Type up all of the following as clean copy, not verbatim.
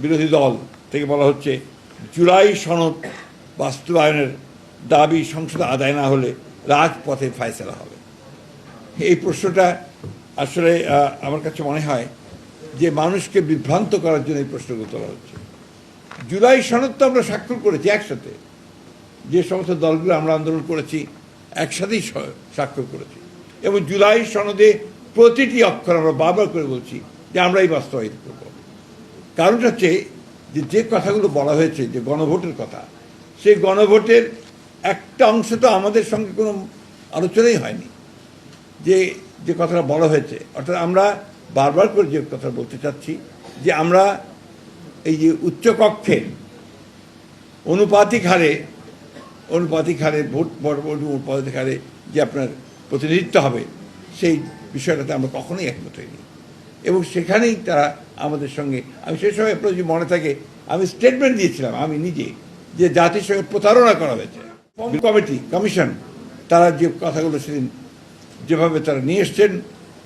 বিরোধী দল থেকে বলা হচ্ছে জুলাই সনদ বাস্তবায়নের দাবি সংসদে আদায় না হলে রাজপথে ফয়সালা হবে। এই প্রশ্নটা আসলে আমার কাছে মনে হয় যে মানুষকে বিভ্রান্ত করার জন্য এই প্রশ্নগুলো তোলা হচ্ছে। জুলাই সনদ তো আমরা স্বাক্ষর করেছি একসাথে, যে সমস্ত দলগুলো আমরা আন্দোলন করেছি একসাথেই স্বাক্ষর করেছি, এবং জুলাই সনদে প্রতিটি অক্ষর আমরা বারবার করে বলছি যে আমরাই বাস্তবায়িত করব। কারণটা হচ্ছে যে কথাগুলো বলা হয়েছে, যে গণভোটের কথা, সেই গণভোটের একটা অংশ তো আমাদের সঙ্গে কোনো আলোচনাই হয়নি। যে কথাটা বলা হয়েছে, অর্থাৎ আমরা বারবার করে যে কথা বলতে চাচ্ছি যে আমরা এই যে উচ্চকক্ষে অনুপাতিক হারে ভোট অনুপাতিক হারে যে আপনার প্রতিনিধিত্ব হবে, সেই বিষয়টাতে আমরা কখনোই একমত হইনি। এবং সেখানেই তারা আমাদের সঙ্গে, আমি সেই সময় আপনার যদি মনে থাকে আমি স্টেটমেন্ট দিয়েছিলাম আমি নিজে, যে জাতির সঙ্গে প্রতারণা করা হয়েছে। কমিশন তারা যে কথাগুলো সেদিন যেভাবে তারা নিয়ে এসছেন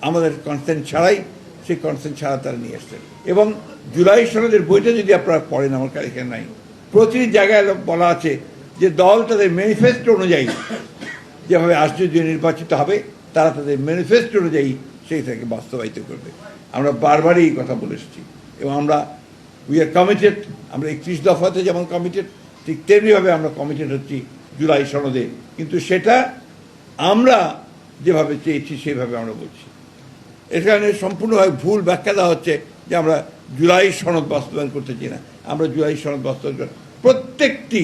আমাদের কনসেন্ট ছাড়াই, সেই কনসেন্ট ছাড়া তারা নিয়ে এসছেন। এবং জুলাই সনদের বইটা যদি আপনারা পড়েন, আমার এখানে নাই, প্রতিটি জায়গায় বলা আছে যে দল তাদের ম্যানিফেস্টো অনুযায়ী যেভাবে আশ্চর্য নির্বাচিত হবে, তারা তাদের ম্যানিফেস্টো অনুযায়ী সেই থেকে বাস্তবায়িত করবে। আমরা বারবারই এই কথা বলে এসেছি, এবং আমরা উই আর কমিটেড। আমরা 31 দফাতে যেমন কমিটেড, ঠিক তেমনিভাবে আমরা কমিটেড হচ্ছি জুলাই সনদে। কিন্তু সেটা আমরা যেভাবে চেয়েছি সেভাবে আমরা বলছি। এখানে সম্পূর্ণভাবে ভুল ব্যাখ্যা দেওয়া হচ্ছে যে আমরা জুলাই সনদ বাস্তবায়ন করতে চাই না। আমরা জুলাই সনদ বাস্তবায়ন প্রত্যেকটি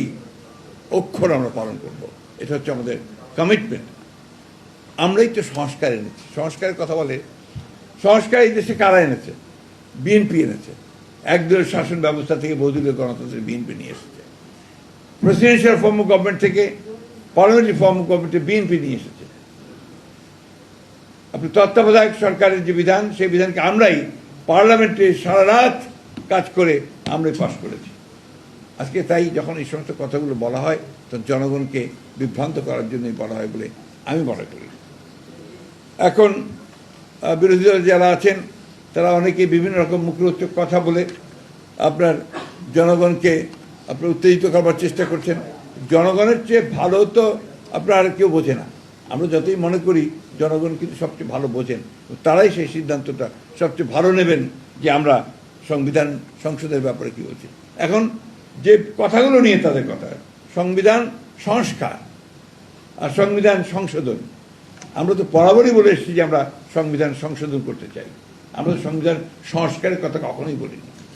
অক্ষর আমরা পালন করব, এটা হচ্ছে আমাদের কমিটমেন্ট। আমরাই তো সংস্কার এনেছি। সংস্কারের কথা বলে, সংস্কার এই দেশে কারা এনেছে? বিএনপি এনেছে। একদলীয় শাসন ব্যবস্থা থেকে বহুদলীয় গণতন্ত্রের বিএনপি নিয়ে এসেছে। প্রেসিডেন্সিয়াল ফর্ম অফ গভর্নমেন্ট থেকে পার্লামেন্টারি ফর্ম অফ গভর্নমেন্টে বিএনপি নিয়ে এসেছে। আপনি তত্ত্বাবধায়ক সরকারের যে বিধান, সেই বিধানকে আমরাই পার্লামেন্টে সারা রাত কাজ করে আমরাই পাশ করেছি। আজকে তাই যখন এই সমস্ত কথাগুলো বলা হয়, তখন জনগণকে বিভ্রান্ত করার জন্যই বলা হয় বলে আমি মনে করি। এখন বিরোধী দল যারা আছেন তারা অনেকে বিভিন্ন রকম মুখরোচক কথা বলে আপনার জনগণকে আপনার উত্তেজিত করবার চেষ্টা করছেন। জনগণের চেয়ে ভালো তো আপনার আর কেউ বোঝে না। আমরা যতই মনে করি জনগণ কিন্তু সবচেয়ে ভালো বোঝেন, তারাই সেই সিদ্ধান্তটা সবচেয়ে ভালো নেবেন যে আমরা সংবিধান সংসদের ব্যাপারে কী বলছি। এখন যে কথাগুলো নিয়ে তাদের কথা, সংবিধান সংস্কার আর সংবিধান সংশোধন, আমরা তো বরাবরই বলে এসেছি যে আমরা সংবিধান সংশোধন করতে চাই। আমরা সংবিধান সংস্কারের কথা কখনোই বলিনি।